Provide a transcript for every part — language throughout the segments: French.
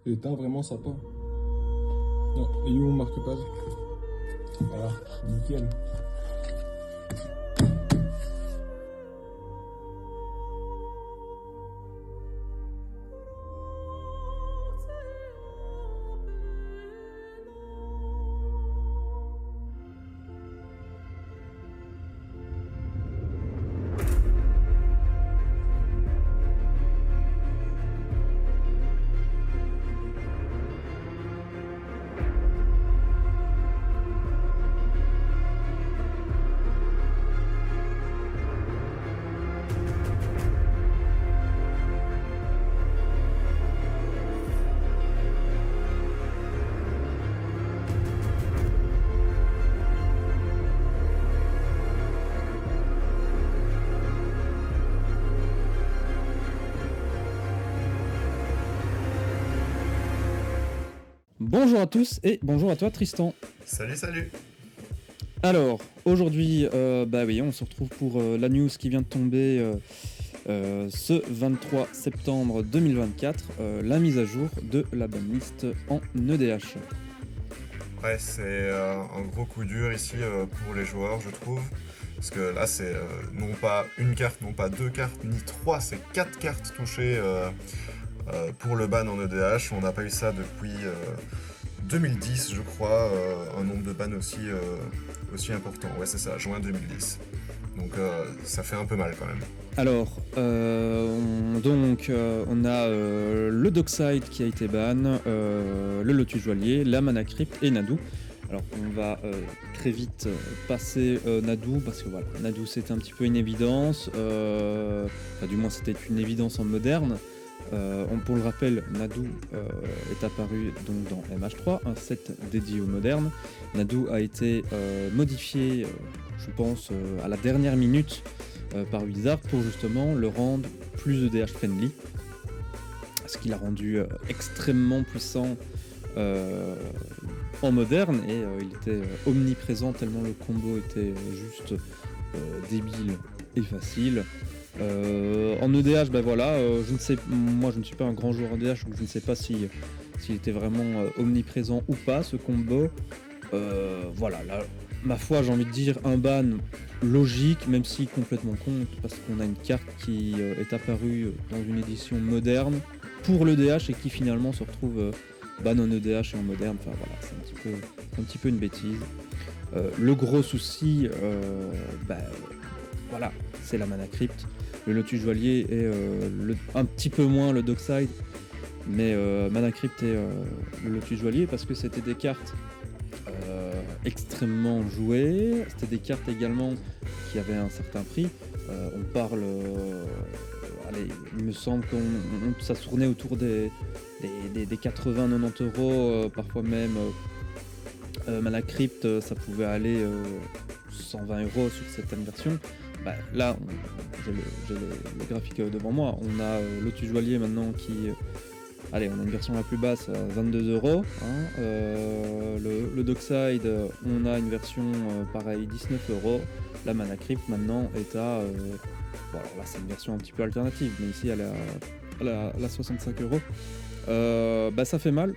Et teint vraiment sympa. Non, et où mon marque-page? Voilà, nickel. Bonjour à tous et bonjour à toi Tristan. Salut, salut. Alors, aujourd'hui, on se retrouve pour la news qui vient de tomber ce 23 septembre 2024, la mise à jour de la banlist en EDH. Ouais, c'est un gros coup dur ici pour les joueurs, je trouve. Parce que là, c'est non pas une carte, non pas deux cartes, ni trois, c'est quatre cartes touchées pour le ban en EDH. On n'a pas eu ça depuis 2010, je crois, un nombre de bans aussi important. Ouais, c'est ça, juin 2010. Donc ça fait un peu mal quand même. Alors, on a le Dockside qui a été ban, le Lotus Joaillier, la Mana Crypt et Nadu. Alors, on va très vite passer Nadu, parce que voilà, Nadu c'était un petit peu une évidence, du moins c'était une évidence en moderne. Pour le rappel, Nadu est apparu donc dans MH3, un set dédié au moderne. Nadu a été modifié, je pense, à la dernière minute par Wizard pour justement le rendre plus EDH friendly, ce qui l'a rendu extrêmement puissant en moderne, et il était omniprésent tellement le combo était juste débile et facile. En EDH, moi je ne suis pas un grand joueur en EDH, donc je ne sais pas s'il était vraiment omniprésent ou pas ce combo. Là, ma foi, j'ai envie de dire un ban logique, même si complètement con, parce qu'on a une carte qui est apparue dans une édition moderne pour l'EDH et qui finalement se retrouve ban en EDH et en moderne. Enfin voilà, c'est un petit peu une bêtise. Le gros souci, c'est la Mana Crypt. Le Lotus Joaillier et un petit peu moins le Dockside, mais Mana Crypt et le Lotus Joaillier, parce que c'était des cartes extrêmement jouées, c'était des cartes également qui avaient un certain prix. On parle, il me semble que ça tournait autour des 80-90 euros, parfois même Mana Crypt, ça pouvait aller 120 euros sur certaines versions. Là, j'ai le graphique devant moi. On a Lotus Joaillier maintenant qui... on a une version la plus basse à 22 euros. Le Dockside, on a une version pareil, 19 euros. La Mana Crypt maintenant est à... là c'est une version un petit peu alternative, mais ici elle est à 65 euros. Ça fait mal.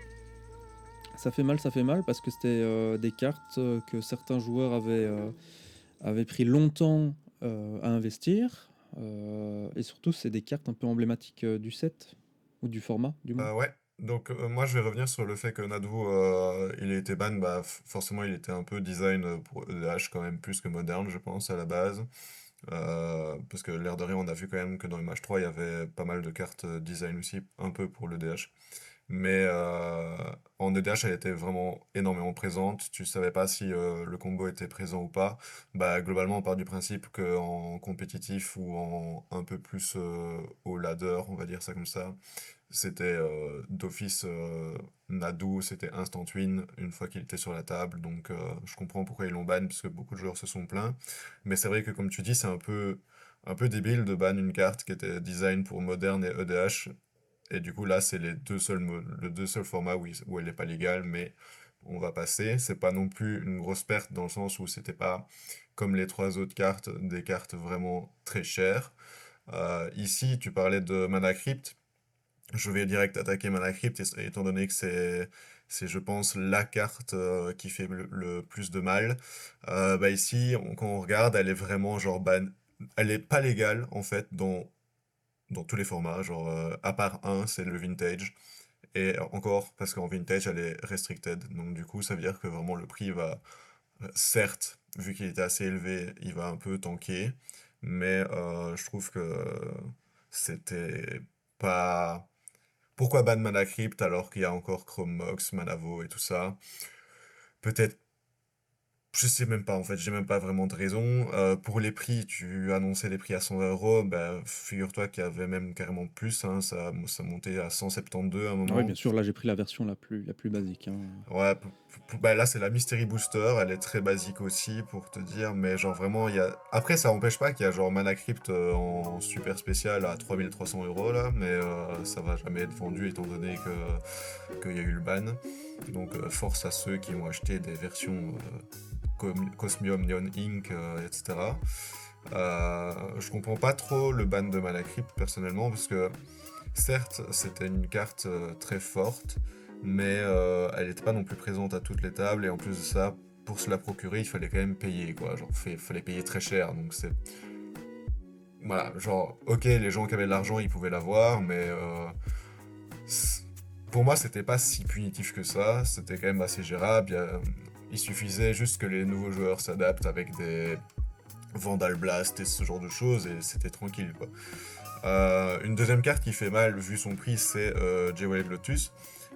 Ça fait mal parce que c'était des cartes que certains joueurs avaient pris longtemps à investir, et surtout c'est des cartes un peu emblématiques du set ou du format du moins. Ouais, donc moi je vais revenir sur le fait que Nadu il a été ban, forcément il était un peu design pour EDH quand même plus que moderne je pense à la base. Parce que l'air de rien on a vu quand même que dans MH3 il y avait pas mal de cartes design aussi un peu pour l'EDH. Mais en EDH, elle était vraiment énormément présente. Tu savais pas si le combo était présent ou pas. Globalement, on part du principe qu'en compétitif ou en un peu plus au ladder, on va dire ça comme ça, c'était d'office Nadu, c'était instant win une fois qu'il était sur la table. Donc je comprends pourquoi ils l'ont ban, parce que beaucoup de joueurs se sont plaints. Mais c'est vrai que comme tu dis, c'est un peu débile de ban une carte qui était design pour moderne et EDH. Et du coup, là, c'est les deux seuls formats où elle n'est pas légale, mais on va passer. C'est pas non plus une grosse perte dans le sens où c'était pas, comme les trois autres cartes, des cartes vraiment très chères. Ici, tu parlais de Mana Crypt. je vais direct attaquer Mana Crypt, étant donné que c'est, je pense, la carte qui fait le plus de mal. Bah ici, quand on regarde, elle est vraiment genre ban. Elle est pas légale en fait dans tous les formats, genre à part un, c'est le vintage. Et encore, parce qu'en vintage, elle est restricted. Donc du coup, ça veut dire que vraiment le prix va, certes, vu qu'il était assez élevé, il va un peu tanker. Mais je trouve que c'était pas... Pourquoi ban Mana Crypt alors qu'il y a encore Chrome Mox, Manavo et tout ça? Peut-être, je sais même pas en fait, j'ai même pas vraiment de raison. Pour les prix, tu annonçais les prix à 120 €, bah, figure-toi qu'il y avait même carrément plus, hein, ça montait à 172 à un Ah oui, moment. bien sûr, là j'ai pris la version la plus basique, hein. Ouais, bah là c'est la Mystery Booster, elle est très basique aussi pour te dire, mais genre vraiment il y a... Après ça empêche pas qu'il y a genre Mana Crypt en super spécial à 3300 € là, mais ça va jamais être vendu étant donné qu'il y a eu le ban. Donc force à ceux qui ont acheté des versions Cosmium, Neon Ink, etc. Je comprends pas trop le ban de Mana Crypt personnellement parce que certes, c'était une carte très forte, mais elle n'était pas non plus présente à toutes les tables, et en plus de ça, pour se la procurer, il fallait quand même payer, quoi. Genre, fallait payer très cher, donc c'est... Voilà, genre, ok, les gens qui avaient de l'argent, ils pouvaient l'avoir, mais c'est- pour moi, c'était pas si punitif que ça, c'était quand même assez gérable. Il suffisait juste que les nouveaux joueurs s'adaptent avec des Vandal Blast et ce genre de choses, et c'était tranquille, quoi. Une deuxième carte qui fait mal vu son prix, c'est Jeweled Lotus,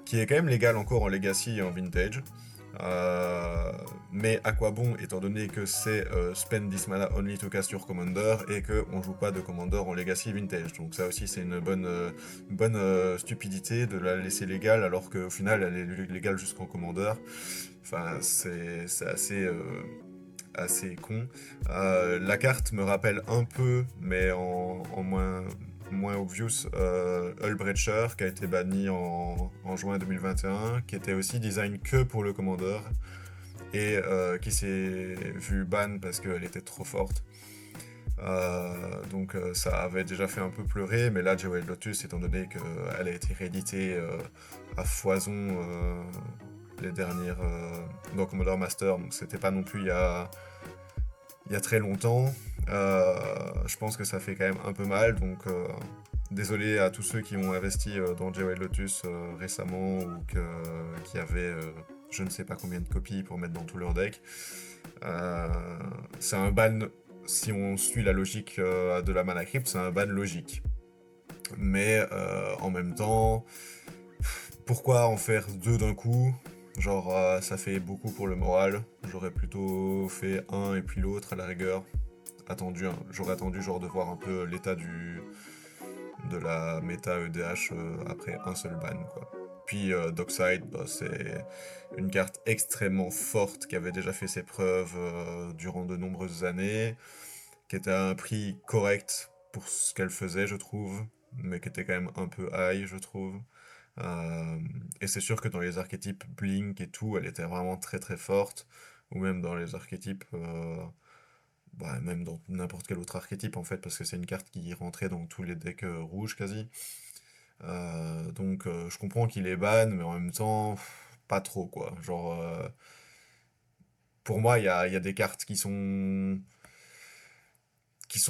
qui est quand même légal encore en Legacy et en Vintage. Mais à quoi bon, étant donné que c'est spend this mana only to cast your commander et qu'on joue pas de commander en Legacy et Vintage. Donc ça aussi c'est une bonne stupidité de la laisser légale alors qu'au final elle est légale jusqu'en commander. Enfin c'est assez con. La carte me rappelle un peu, mais en moins obvious, Hullbreacher, qui a été banni en juin 2021, qui était aussi design que pour le Commander, et qui s'est vu ban parce qu'elle était trop forte. Donc ça avait déjà fait un peu pleurer, mais là Jewel Lotus, étant donné qu'elle a été rééditée à foison les dernières dans Commodore Master, donc c'était pas non plus il y a très longtemps. Je pense que ça fait quand même un peu mal, donc désolé à tous ceux qui ont investi dans Jewel Lotus récemment ou qui avaient je ne sais pas combien de copies pour mettre dans tout leur deck. C'est un ban, si on suit la logique de la Mana Crypt, c'est un ban logique. Mais en même temps, pourquoi en faire deux d'un coup? Genre, ça fait beaucoup pour le moral. J'aurais plutôt fait un et puis l'autre à la rigueur. J'aurais attendu genre de voir un peu l'état de la méta EDH après un seul ban, quoi. Puis Dockside, bah, c'est une carte extrêmement forte qui avait déjà fait ses preuves durant de nombreuses années, qui était à un prix correct pour ce qu'elle faisait, je trouve, mais qui était quand même un peu high, je trouve. Euh, et c'est sûr que dans les archétypes Blink et tout, elle était vraiment très très forte, ou même dans les archétypes, bah, même dans n'importe quel autre archétype en fait, parce que c'est une carte qui rentrait dans tous les decks rouges quasi. Donc je comprends qu'il est ban, mais en même temps, pas trop quoi. Genre, pour moi, il y a des cartes qui sont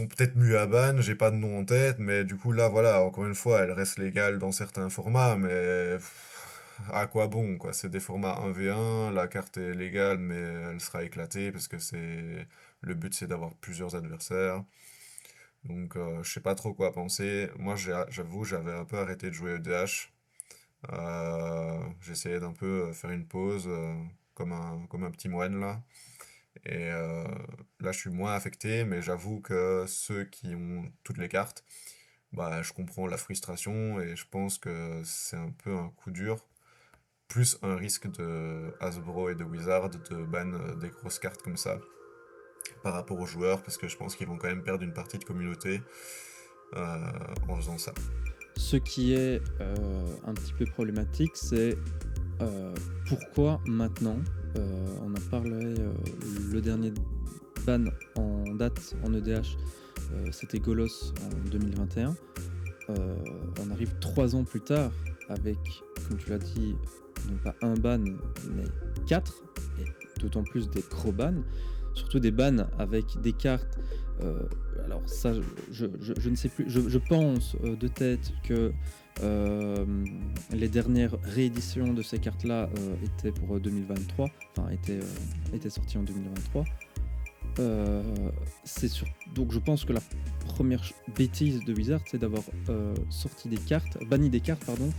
peut-être mieux à ban, j'ai pas de nom en tête, mais du coup là, voilà, encore une fois, elle reste légale dans certains formats, mais à quoi bon, quoi? C'est des formats 1v1, la carte est légale, mais elle sera éclatée parce que le but c'est d'avoir plusieurs adversaires. Donc je sais pas trop quoi penser. Moi j'avoue, j'avais un peu arrêté de jouer EDH. J'essayais d'un peu faire une pause, comme un petit moine là. Et là, je suis moins affecté, mais j'avoue que ceux qui ont toutes les cartes, bah, je comprends la frustration et je pense que c'est un peu un coup dur, plus un risque de Hasbro et de Wizard de ban des grosses cartes comme ça par rapport aux joueurs, parce que je pense qu'ils vont quand même perdre une partie de communauté en faisant ça. Ce qui est un petit peu problématique, c'est pourquoi maintenant. On a parlé, le dernier ban en date en EDH, c'était Golos en 2021. on arrive 3 ans plus tard avec, comme tu l'as dit, non pas un ban, mais 4, et d'autant plus des gros bans, surtout des bans avec des cartes. euh, alors ça, je ne sais plus, je pense de tête que les dernières rééditions de ces cartes-là étaient pour 2023, enfin étaient sorties en 2023. Donc je pense que la première bêtise de Wizard, c'est d'avoir banni des cartes, pardon,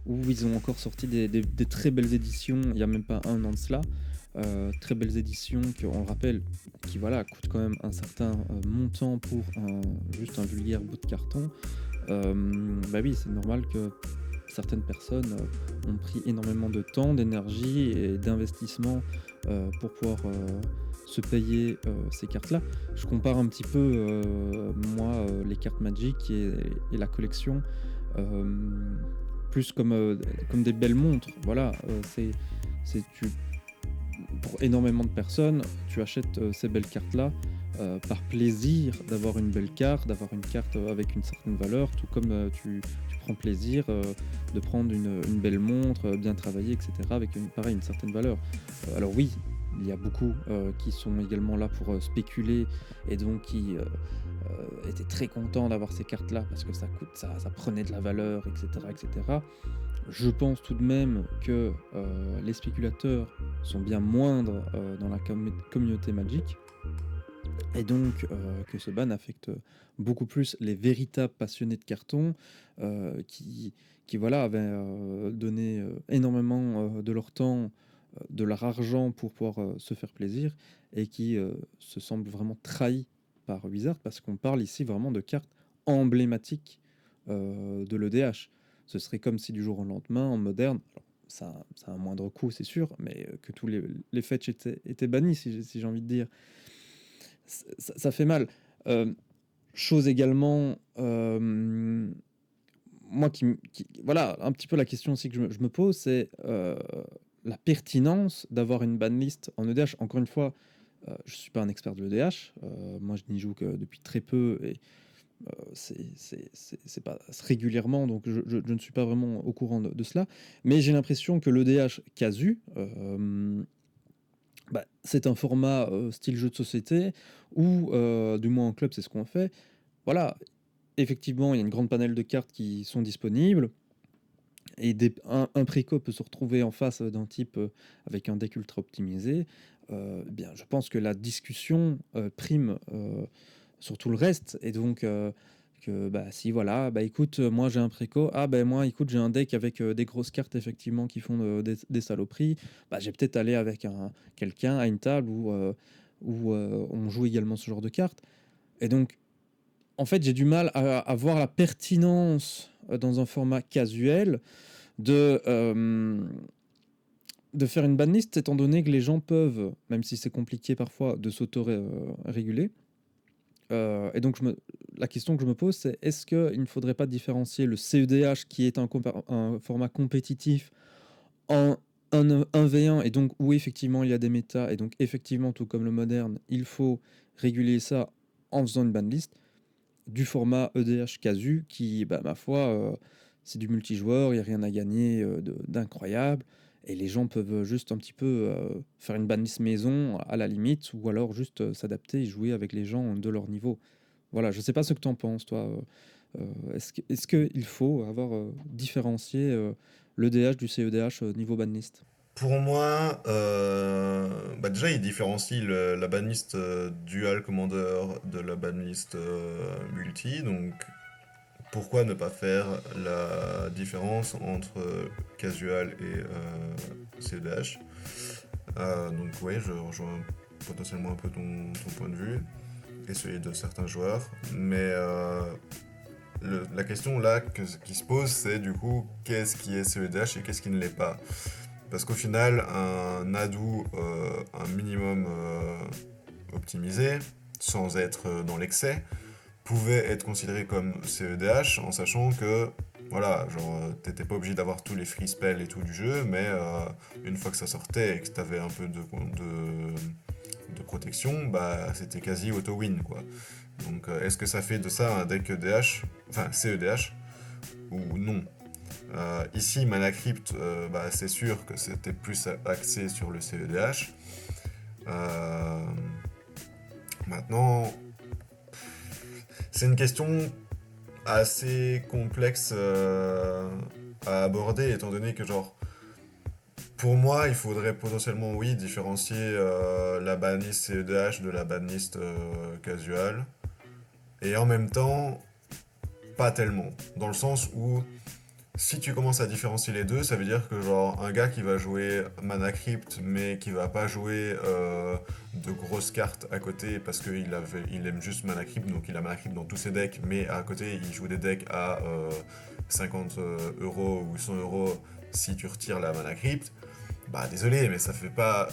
où ils ont encore sorti des très belles éditions, il n'y a même pas un an de cela. Très belles éditions on le rappelle, qui voilà, coûtent quand même un certain montant pour juste un vulgaire bout de carton. Bah oui, c'est normal que certaines personnes ont pris énormément de temps, d'énergie et d'investissement pour pouvoir se payer ces cartes-là. Je compare un petit peu, moi, les cartes Magic et la collection, plus comme des belles montres. Voilà, pour énormément de personnes, tu achètes ces belles cartes-là par plaisir d'avoir une belle carte, d'avoir une carte avec une certaine valeur, tout comme tu prends plaisir de prendre une belle montre bien travaillée, etc., avec une certaine valeur. Alors oui, il y a beaucoup qui sont également là pour spéculer et donc qui étaient très contents d'avoir ces cartes-là parce que ça prenait de la valeur, etc., etc. Je pense tout de même que les spéculateurs sont bien moindres dans la communauté Magic, et donc que ce ban affecte beaucoup plus les véritables passionnés de carton qui voilà, avaient donné énormément de leur temps, de leur argent pour pouvoir se faire plaisir, et qui se semblent vraiment trahis par Wizard, parce qu'on parle ici vraiment de cartes emblématiques de l'EDH. Ce serait comme si du jour au lendemain, en moderne, alors, ça a un moindre coût, c'est sûr, mais que tous les fetch étaient bannis, si j'ai envie de dire. Ça fait mal. Chose également, moi voilà, un petit peu la question aussi que je me pose, c'est la pertinence d'avoir une banlist en EDH. Encore une fois, je suis pas un expert de l'EDH, moi je n'y joue que depuis très peu, et c'est pas régulièrement, donc je ne suis pas vraiment au courant de cela, mais j'ai l'impression que l'EDH casu, c'est un format style jeu de société, où, du moins en club, c'est ce qu'on fait. Voilà, effectivement, il y a une grande panel de cartes qui sont disponibles, et un préco peut se retrouver en face d'un type avec un deck ultra optimisé. Bien, je pense que la discussion prime sur tout le reste, et donc si voilà, écoute, moi j'ai un préco, moi écoute, j'ai un deck avec des grosses cartes effectivement qui font des saloperies, j'ai peut-être aller avec quelqu'un à une table où on joue également ce genre de cartes. Et donc en fait, j'ai du mal à voir la pertinence dans un format casuel de faire une banlist, étant donné que les gens peuvent, même si c'est compliqué parfois, de s'auto-réguler. Et donc la question que je me pose, c'est est-ce qu'il ne faudrait pas différencier le CEDH, qui est un format compétitif, en un 1v1, et donc où effectivement il y a des méta, et donc effectivement, tout comme le moderne, il faut réguler ça en faisant une banlist, du format EDH casu qui, ma foi, c'est du multijoueur, il n'y a rien à gagner d'incroyable, et les gens peuvent juste un petit peu faire une banlist maison à la limite, ou alors juste s'adapter et jouer avec les gens de leur niveau. Voilà, je sais pas ce que tu en penses, toi. Est-ce qu'il faut avoir différencié l'EDH du CEDH niveau banlist? Pour moi, déjà, il différencie la banlist Dual Commander de la banlist multi. Donc, pourquoi ne pas faire la différence entre casual et CEDH? Donc, oui, je rejoins potentiellement un peu ton point de vue et celui de certains joueurs. Mais la question là qui se pose, c'est du coup, qu'est-ce qui est CEDH et qu'est-ce qui ne l'est pas? Parce qu'au final, un Adu un minimum optimisé, sans être dans l'excès, pouvait être considéré comme CEDH, en sachant que, voilà, genre, t'étais pas obligé d'avoir tous les free spells et tout du jeu, mais une fois que ça sortait et que t'avais un peu de protection, bah c'était quasi auto-win quoi. Donc est-ce que ça fait de ça un deck EDH, enfin CEDH, ou non? Ici, Mana Crypt, bah, c'est sûr que c'était plus axé sur le CEDH. Euh, Maintenant, c'est une question assez complexe à aborder, étant donné que, genre, pour moi, il faudrait potentiellement, oui, différencier la banlist CEDH de la banlist casual. Et en même temps, pas tellement. Dans le sens où, si tu commences à différencier les deux, ça veut dire que genre un gars qui va jouer Mana Crypt mais qui va pas jouer de grosses cartes à côté parce il aime juste Mana Crypt, donc il a Mana Crypt dans tous ses decks, mais à côté il joue des decks à 50 euros ou 100 euros si tu retires la Mana Crypt, bah désolé mais ça fait pas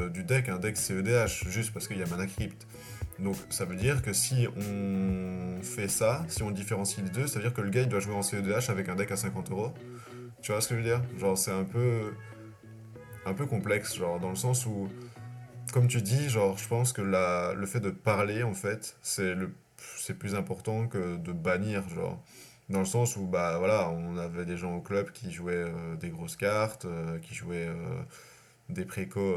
du deck un deck CEDH juste parce qu'il y a Mana Crypt. Donc ça veut dire que si on fait ça, si on différencie les deux, ça veut dire que le gars il doit jouer en CEDH avec un deck à 50 euros. Tu vois ce que je veux dire? Genre c'est un peu complexe, genre dans le sens où, comme tu dis, genre je pense que le fait de parler en fait, c'est plus important que de bannir, genre. Dans le sens où bah voilà, on avait des gens au club qui jouaient des grosses cartes, qui jouaient des précos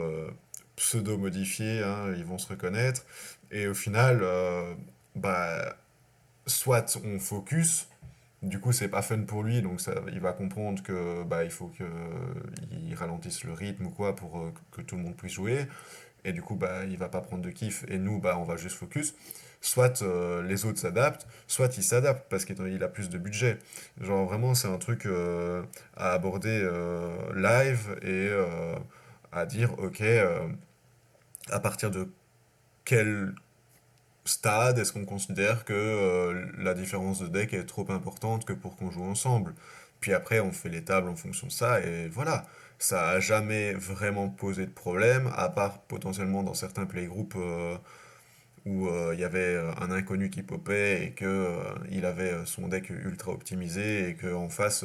pseudo-modifiés, hein, ils vont se reconnaître. Et au final, bah, soit on focus, du coup c'est pas fun pour lui, donc il va comprendre que bah, il faut qu'il ralentisse le rythme ou quoi pour que tout le monde puisse jouer, et du coup bah, il va pas prendre de kiff, et nous bah, on va juste focus. Soit les autres s'adaptent, soit il s'adapte parce qu'il a plus de budget. Genre vraiment c'est un truc à aborder live et à dire ok, à partir de quel stade est-ce qu'on considère que la différence de deck est trop importante que pour qu'on joue ensemble. Puis après, on fait les tables en fonction de ça, et voilà. Ça a jamais vraiment posé de problème, à part potentiellement dans certains playgroups où il y avait un inconnu qui popait et que il avait son deck ultra optimisé et qu'en face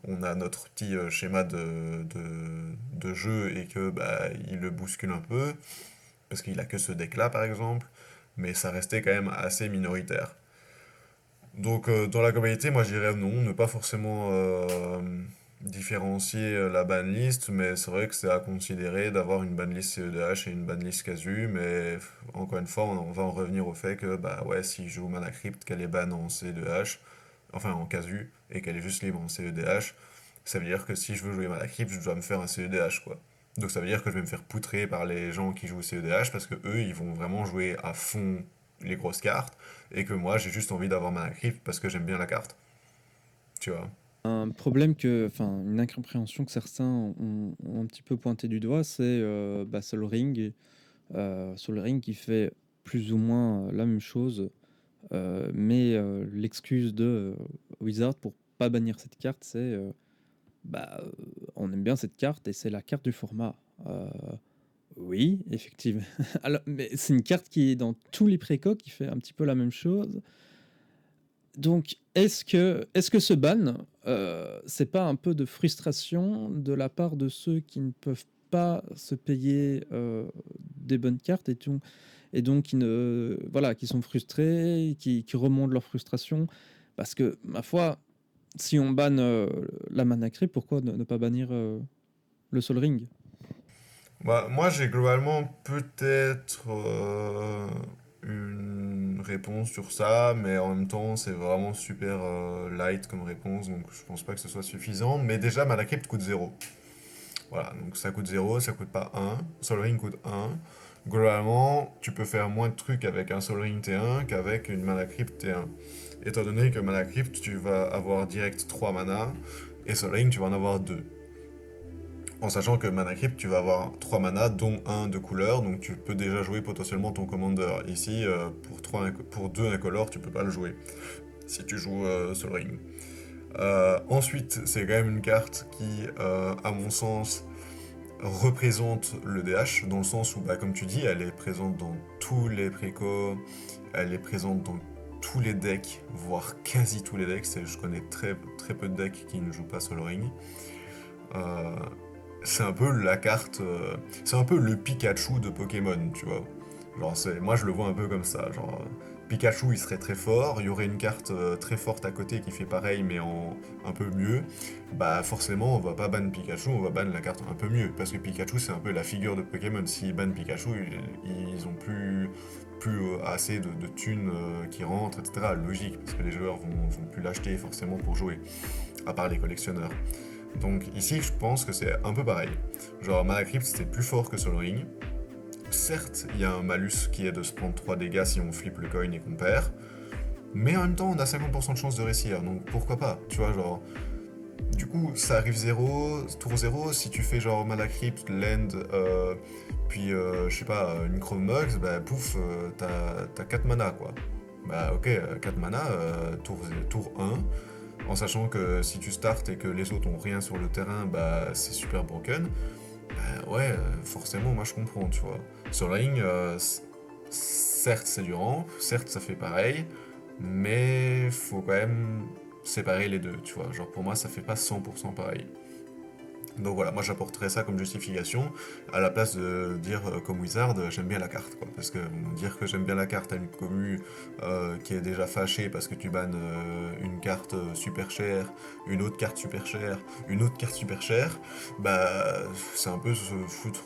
on a notre petit schéma de jeu et que bah, il le bouscule un peu parce qu'il a que ce deck là par exemple, mais ça restait quand même assez minoritaire. Donc dans la globalité, moi je dirais non, ne pas forcément différencier la banlist, mais c'est vrai que c'est à considérer d'avoir une banlist CEDH et une banlist casu, mais encore une fois, on va en revenir au fait que bah ouais, si je joue Mana Crypt, qu'elle est ban en CEDH, enfin en casu, et qu'elle est juste libre en CEDH, ça veut dire que si je veux jouer Mana Crypt, je dois me faire un CEDH quoi. Donc ça veut dire que je vais me faire poutrer par les gens qui jouent CEDH parce que eux, ils vont vraiment jouer à fond les grosses cartes et que moi j'ai juste envie d'avoir Mana Crypt parce que j'aime bien la carte. Tu vois. Un problème enfin, une incompréhension que certains ont un petit peu pointé du doigt, c'est Sol Ring. Sol Ring qui fait plus ou moins la même chose, mais l'excuse de Wizard pour pas bannir cette carte, c'est on aime bien cette carte et c'est la carte du format. Oui, effectivement. Alors, mais c'est une carte qui est dans tous les précocs, qui fait un petit peu la même chose. Donc, est-ce que ce ban, c'est pas un peu de frustration de la part de ceux qui ne peuvent pas se payer des bonnes cartes et donc qui sont frustrés, qui remontent leur frustration, parce que ma foi, si on banne la Mana Crypt, pourquoi ne pas bannir le Sol Ring? Bah, moi j'ai globalement peut-être une réponse sur ça, mais en même temps c'est vraiment super light comme réponse, donc je pense pas que ce soit suffisant. Mais déjà, Mana Crypt coûte 0. Voilà, donc ça coûte 0, ça coûte pas 1. Sol Ring coûte 1. Globalement, tu peux faire moins de trucs avec un Sol Ring T1 qu'avec une Mana Crypt T1. Étant donné que Mana Crypt, tu vas avoir direct 3 mana, et Sol Ring, tu vas en avoir 2. En sachant que Mana Crypt, tu vas avoir 3 mana, dont un de couleur, donc tu peux déjà jouer potentiellement ton commander. Ici, pour 2 incolores, tu peux pas le jouer, si tu joues Sol Ring. Ensuite, c'est quand même une carte qui, à mon sens, représente le DH, dans le sens où, bah, comme tu dis, elle est présente dans tous les précos, elle est présente dans tous les decks, voire quasi tous les decks. Je connais très, très peu de decks qui ne jouent pas Sol Ring. Euh, c'est un peu la carte, c'est un peu le Pikachu de Pokémon, tu vois. Genre, moi je le vois un peu comme ça. Genre, Pikachu il serait très fort, il y aurait une carte très forte à côté qui fait pareil mais en un peu mieux. Bah forcément on va pas ban Pikachu, on va ban la carte un peu mieux. Parce que Pikachu c'est un peu la figure de Pokémon. S'ils ban Pikachu, ils ont plus assez de thunes qui rentrent, etc. Logique, parce que les joueurs vont plus l'acheter forcément pour jouer, à part les collectionneurs. Donc ici, je pense que c'est un peu pareil. Genre, Mana Crypt, c'était plus fort que Sol Ring. Certes, il y a un malus qui est de se prendre 3 dégâts si on flippe le coin et qu'on perd. Mais en même temps, on a 50% de chance de réussir, donc pourquoi pas, tu vois, genre... Du coup, ça arrive tour 0, si tu fais genre Mana Crypt, Land, puis je sais pas, une Chrome Mugs, bah pouf, t'as 4 mana quoi. Bah ok, 4 mana, tour 1, en sachant que si tu startes et que les autres ont rien sur le terrain, bah c'est super broken. Bah ouais, forcément, moi je comprends, tu vois. Sur Ring, certes c'est du ramp, certes ça fait pareil, mais faut quand même séparer les deux, tu vois. Genre pour moi ça fait pas 100% pareil. Donc voilà, moi j'apporterais ça comme justification, à la place de dire comme Wizard, j'aime bien la carte, quoi. Parce que dire que j'aime bien la carte à une commu qui est déjà fâchée parce que tu bannes une carte super chère, une autre carte super chère, une autre carte super chère, bah c'est un peu se foutre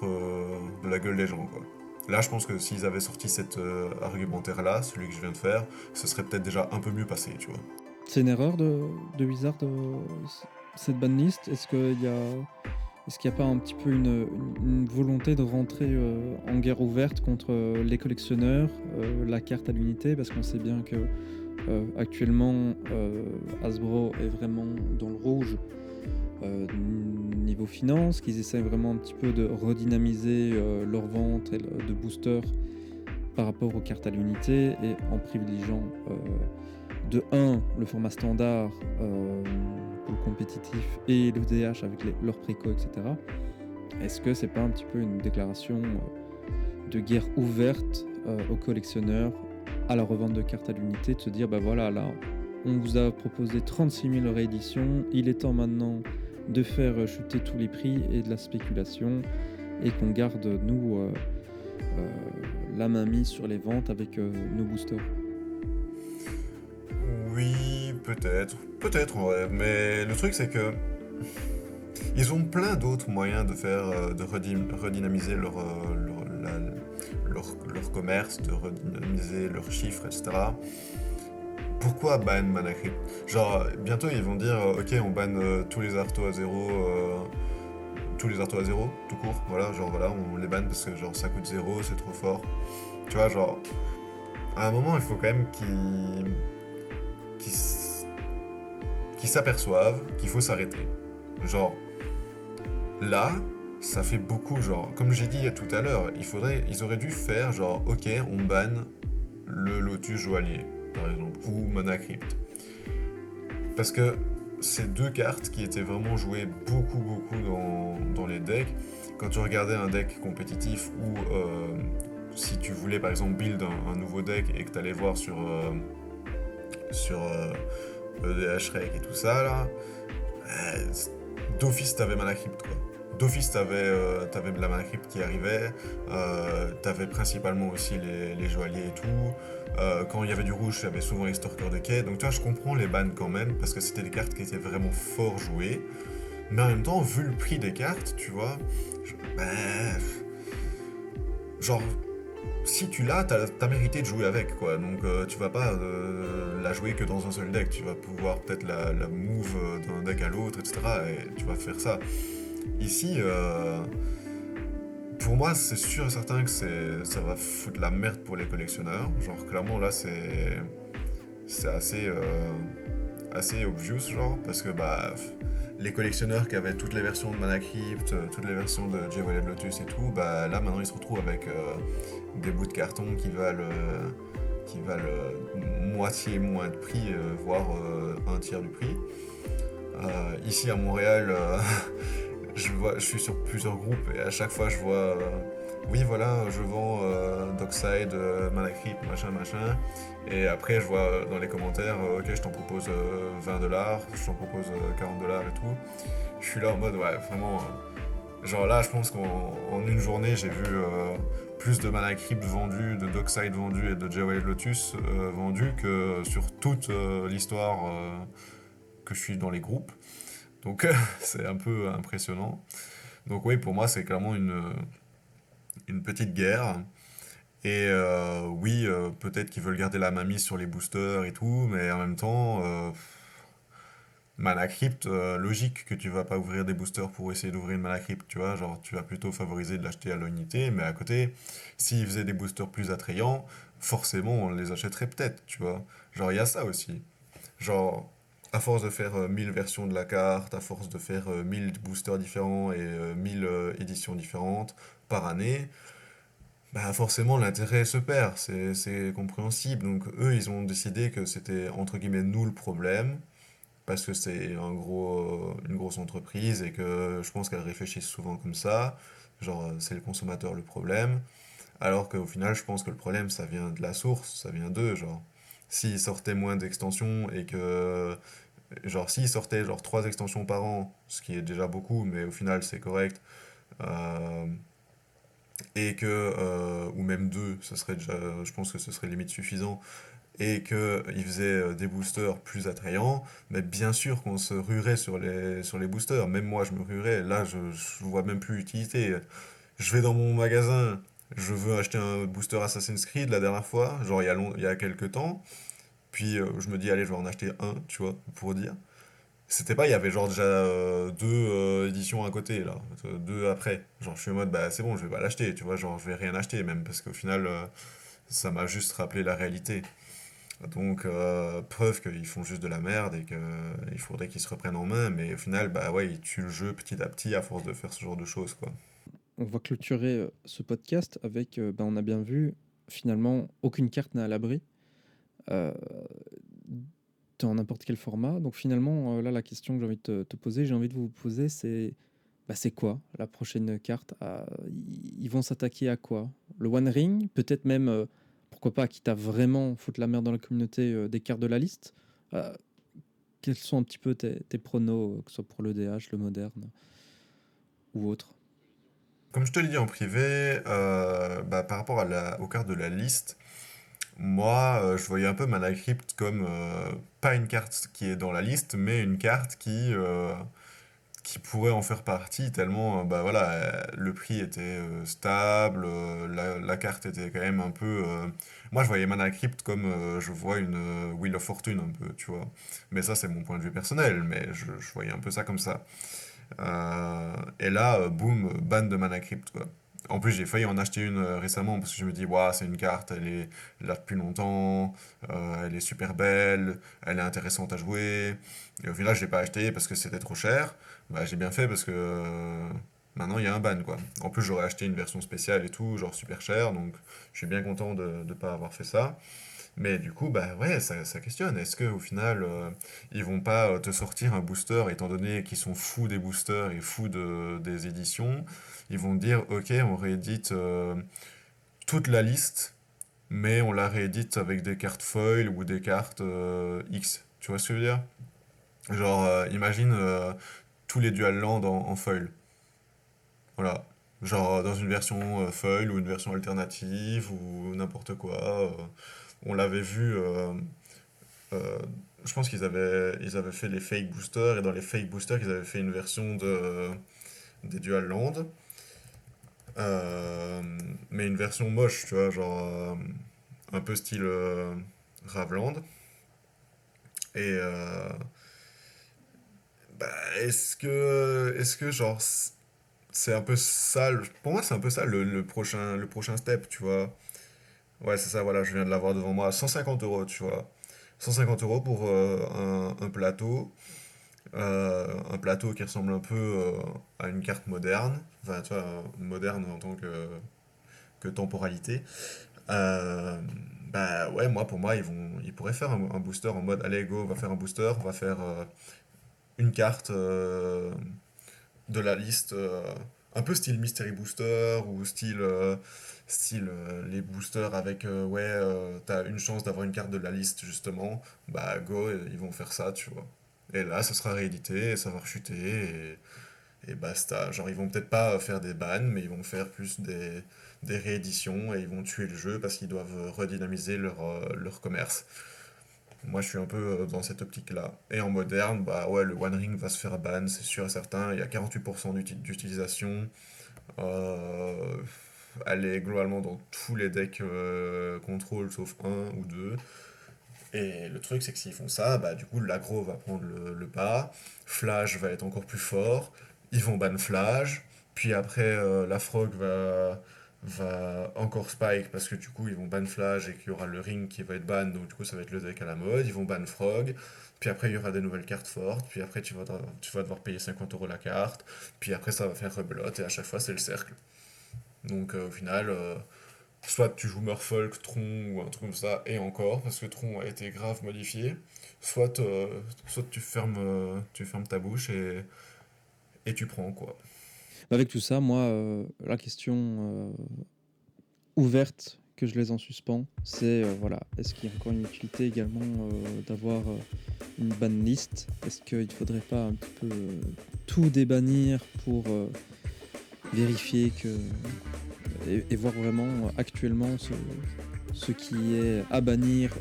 de la gueule des gens, quoi. Là, je pense que s'ils avaient sorti cet argumentaire-là, celui que je viens de faire, ce serait peut-être déjà un peu mieux passé, tu vois. C'est une erreur de Wizard, cette banlist. Est-ce qu'il n'y a pas un petit peu une volonté de rentrer en guerre ouverte contre les collectionneurs, la carte à l'unité, parce qu'on sait bien que actuellement Hasbro est vraiment dans le rouge niveau finance, qu'ils essaient vraiment un petit peu de redynamiser leur vente et de booster par rapport aux cartes à l'unité et en privilégiant de 1 le format standard pour le compétitif et le DH avec leurs préco, etc. Est-ce que c'est pas un petit peu une déclaration de guerre ouverte aux collectionneurs à la revente de cartes à l'unité, de se dire bah voilà, là on vous a proposé 36 000 rééditions, il est temps maintenant de faire chuter tous les prix et de la spéculation et qu'on garde nous la main mise sur les ventes avec nos boosters. Oui, peut-être en vrai, mais le truc c'est que ils ont plein d'autres moyens de faire, de redynamiser leur commerce, de redynamiser leurs chiffres, etc. Pourquoi ban Mana Crypt? Genre, bientôt ils vont dire, ok, on banne tous les artos à zéro, tout court, voilà, genre voilà, on les banne parce que genre ça coûte zéro, c'est trop fort. Tu vois, genre, à un moment il faut quand même qu'ils s'aperçoivent qu'il faut s'arrêter. Genre, là, ça fait beaucoup, genre, comme j'ai dit tout à l'heure, ils auraient dû faire, genre, ok, on banne le Lotus Joaillier, par exemple, ou Mana Crypt. Parce que c'est deux cartes qui étaient vraiment jouées beaucoup dans les decks. Quand tu regardais un deck compétitif ou si tu voulais par exemple build un nouveau deck et que tu allais voir sur EDH Rec et tout ça là, d'office t'avais Mana Crypt quoi. D'office t'avais de la Mana Crypt qui arrivait, t'avais principalement aussi les joailliers et tout. Quand il y avait du rouge, il y avait souvent les Stalkers de quai. Donc tu vois, je comprends les bans quand même, parce que c'était des cartes qui étaient vraiment fort jouées. Mais en même temps, vu le prix des cartes, tu vois, genre, si tu l'as, t'as mérité de jouer avec, quoi. Donc tu vas pas la jouer que dans un seul deck. Tu vas pouvoir peut-être la move d'un deck à l'autre, etc. Et tu vas faire ça. Ici, pour moi, c'est sûr et certain que ça va foutre la merde pour les collectionneurs. Genre, clairement, là, c'est assez obvious, genre, parce que, bah, les collectionneurs qui avaient toutes les versions de Mana Crypt, toutes les versions de Jewel Lotus et tout, bah, là, maintenant, ils se retrouvent avec des bouts de carton qui valent moitié moins de prix, voire un tiers du prix. Ici, à Montréal... je suis sur plusieurs groupes et à chaque fois je vois oui voilà je vends Dockside, Mana Crypt, machin et après je vois dans les commentaires ok je t'en propose $20, je t'en propose $40 et tout. Je suis là en mode ouais vraiment Genre là, je pense qu'en une journée, j'ai vu plus de Mana Crypt vendus, de Dockside vendus et de Jewel Lotus vendus que sur toute l'histoire que je suis dans les groupes. Donc c'est un peu impressionnant. Donc oui, pour moi, c'est clairement une petite guerre. Et oui, peut-être qu'ils veulent garder la mainmise sur les boosters et tout, mais en même temps, Mana Crypt, logique que tu vas pas ouvrir des boosters pour essayer d'ouvrir une Mana Crypt, tu vois, genre tu vas plutôt favoriser de l'acheter à l'unité, mais à côté, s'ils faisaient des boosters plus attrayants, forcément on les achèterait peut-être, tu vois. Genre il y a ça aussi. Genre, à force de faire 1000 versions de la carte, à force de faire 1000 boosters différents et 1000 éditions différentes par année, bah forcément l'intérêt se perd, c'est compréhensible. Donc eux, ils ont décidé que c'était entre guillemets nous le problème, parce que c'est une grosse entreprise et que je pense qu'elles réfléchissent souvent comme ça, genre c'est le consommateur le problème, alors qu'au final je pense que le problème ça vient de la source, ça vient d'eux, genre. S'ils sortaient moins d'extensions et que genre, s'ils sortaient genre 3 extensions par an, ce qui est déjà beaucoup, mais au final c'est correct, euh, et que, ou même 2 ça serait déjà, je pense que ce serait limite suffisant, et qu'ils faisaient des boosters plus attrayants, mais bien sûr qu'on se ruerait sur les boosters. Même moi, je me ruerais. Là, je vois même plus l'utilité. Je vais dans mon magasin, je veux acheter un booster Assassin's Creed la dernière fois, genre il y a quelques temps, puis je me dis, allez, je vais en acheter un, tu vois, pour dire. C'était pas, il y avait genre déjà deux éditions à côté là, deux après. Genre je suis en mode bah c'est bon, je vais pas l'acheter, tu vois, genre je vais rien acheter même parce qu'au final ça m'a juste rappelé la réalité. Donc preuve qu'ils font juste de la merde et qu'il faudrait qu'ils se reprennent en main, mais au final bah ouais ils tuent le jeu petit à petit à force de faire ce genre de choses quoi. On va clôturer ce podcast avec, ben, on a bien vu, finalement, aucune carte n'est à l'abri, euh, dans n'importe quel format. Donc finalement, là, la question que j'ai envie de te poser, j'ai envie de vous poser, c'est bah, c'est quoi la prochaine carte? Ils vont s'attaquer à quoi? Le One Ring? Peut-être même, pourquoi pas, quitte à vraiment foutre la merde dans la communauté, des cartes de la liste? Euh, Quels sont un petit peu tes pronos, que ce soit pour le DH, le moderne ou autre? Comme je te l'ai dit en privé, bah, par rapport à aux cartes de la liste, moi je voyais un peu Mana Crypt comme pas une carte qui est dans la liste, mais une carte qui pourrait en faire partie tellement bah voilà le prix était stable, la carte était quand même un peu moi je voyais Mana Crypt comme je vois une Wheel of Fortune un peu tu vois, mais ça c'est mon point de vue personnel, mais je voyais un peu ça comme ça. Et là boum ban de Mana Crypt quoi. En plus, j'ai failli en acheter une récemment parce que je me dis, waouh, c'est une carte, elle est là depuis longtemps, elle est super belle, elle est intéressante à jouer. Et au final, je l'ai pas acheté parce que c'était trop cher. Bah, j'ai bien fait parce que maintenant il y a un ban quoi. En plus, j'aurais acheté une version spéciale et tout, genre super cher, donc je suis bien content de ne pas avoir fait ça. Mais du coup, bah ouais, ça questionne. Est-ce que au final, ils vont pas te sortir un booster, étant donné qu'ils sont fous des boosters et fous des éditions, ils vont dire, ok, on réédite toute la liste, mais on la réédite avec des cartes foil ou des cartes X. Tu vois ce que je veux dire? Genre, imagine tous les dual land en foil. Voilà. Genre dans une version foil ou une version alternative ou n'importe quoi. On l'avait vu. Euh, je pense ils avaient fait les fake boosters et dans les fake boosters, ils avaient fait une version des dual land. Euh, mais une version moche, tu vois, genre un peu style Ravland. Et bah, est-ce que genre c'est un peu ça, pour moi c'est un peu ça le prochain step, tu vois. Ouais, c'est ça, voilà, je viens de l'avoir devant moi. 150 euros, tu vois. 150 € pour un plateau qui ressemble un peu à une carte moderne. Enfin, tu vois, moderne en tant que temporalité. Euh, Bah ouais, moi pour moi ils pourraient faire un booster en mode allez go, on va faire un booster, on va faire une carte de la liste un peu style Mystery Booster ou style les boosters avec ouais t'as une chance d'avoir une carte de la liste justement, bah go ils vont faire ça tu vois. Et là ça sera réédité et ça va rechuter et basta. Genre, ils vont peut-être pas faire des bans, mais ils vont faire plus des rééditions et ils vont tuer le jeu parce qu'ils doivent redynamiser leur commerce. Moi, je suis un peu dans cette optique-là. Et en moderne, bah ouais, le One Ring va se faire ban, c'est sûr et certain. Il y a 48% d'utilisation. Euh, Elle est globalement dans tous les decks contrôle sauf un ou deux. Et le truc, c'est que s'ils font ça, bah du coup, l'aggro va prendre le pas. Flash va être encore plus fort. Ils vont ban Flash. Puis après, la Frog va encore spike parce que du coup, ils vont ban Flash et qu'il y aura le ring qui va être ban. Donc du coup, ça va être le deck à la mode. Ils vont ban Frog. Puis après, il y aura des nouvelles cartes fortes. Puis après, tu vas devoir payer 50 € la carte. Puis après, ça va faire rebelote. Et à chaque fois, c'est le cercle. Donc au final, soit tu joues Merfolk, Tron ou un truc comme ça, et encore, parce que Tron a été grave modifié, soit tu fermes ta bouche et tu prends quoi. Avec tout ça, moi, la question ouverte que je laisse en suspens, c'est voilà, est-ce qu'il y a encore une utilité également d'avoir une ban list? Est-ce qu'il ne faudrait pas un petit peu tout débannir pour vérifier que et voir vraiment actuellement ce qui est à bannir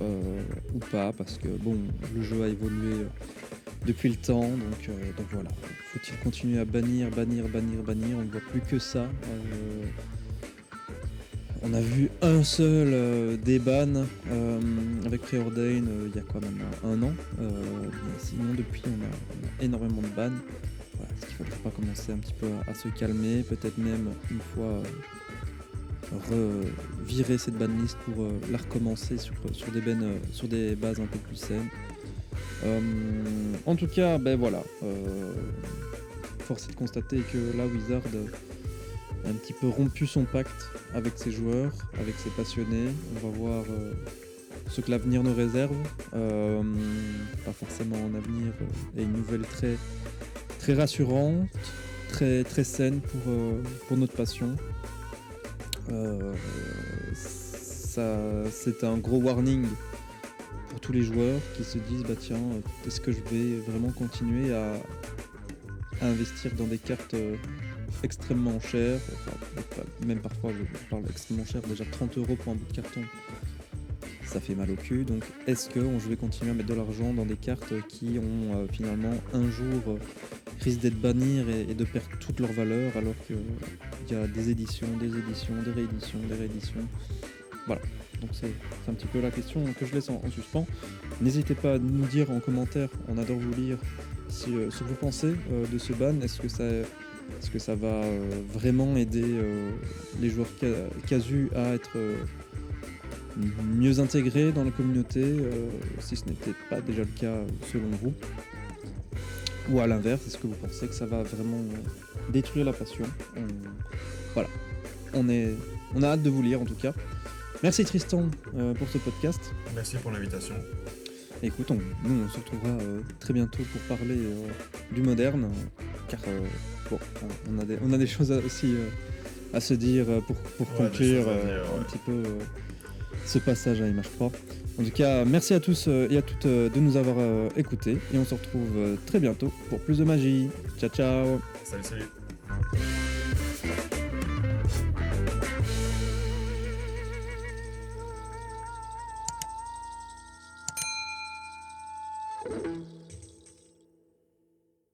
ou pas, parce que bon, le jeu a évolué depuis le temps, donc voilà, faut-il continuer à bannir, on ne voit plus que ça. On a vu un seul des bans avec Preordain il y a quoi maintenant, un an, mais sinon depuis on a énormément de bans. Voilà, est-ce qu'il ne faudrait pas commencer un petit peu à se calmer, peut-être même une fois revirer cette banlist pour la recommencer sur des bases un peu plus saines. En tout cas, ben voilà, force est de constater que là Wizard a un petit peu rompu son pacte avec ses joueurs, avec ses passionnés. On va voir ce que l'avenir nous réserve. Pas forcément un avenir et une nouvelle très, très rassurante, très, très saine pour notre passion. C'est un gros warning pour tous les joueurs qui se disent bah tiens, est-ce que je vais vraiment continuer à investir dans des cartes extrêmement chères, enfin, même parfois je parle extrêmement cher, déjà 30 € pour un bout de carton, ça fait mal au cul. Donc est-ce que je vais continuer à mettre de l'argent dans des cartes qui ont finalement un jour risquent d'être bannies et de perdre toute leur valeur, alors qu'il y a des éditions, des rééditions. Voilà, donc c'est un petit peu la question que je laisse en suspens. N'hésitez pas à nous dire en commentaire, on adore vous lire, ce que vous pensez de ce ban. Est-ce que ça va vraiment aider les joueurs casus à être mieux intégrés dans la communauté, si ce n'était pas déjà le cas selon vous? Ou à l'inverse, est-ce que vous pensez que ça va vraiment détruire la passion? Voilà, on a hâte de vous lire en tout cas. Merci Tristan pour ce podcast. Merci pour l'invitation. Écoute, nous on se retrouvera très bientôt pour parler du moderne, car bon, on a des choses aussi à se dire pour conclure un petit peu ce passage à Image3. En tout cas, merci à tous et à toutes de nous avoir écoutés, et on se retrouve très bientôt pour plus de magie. Ciao ciao. Salut.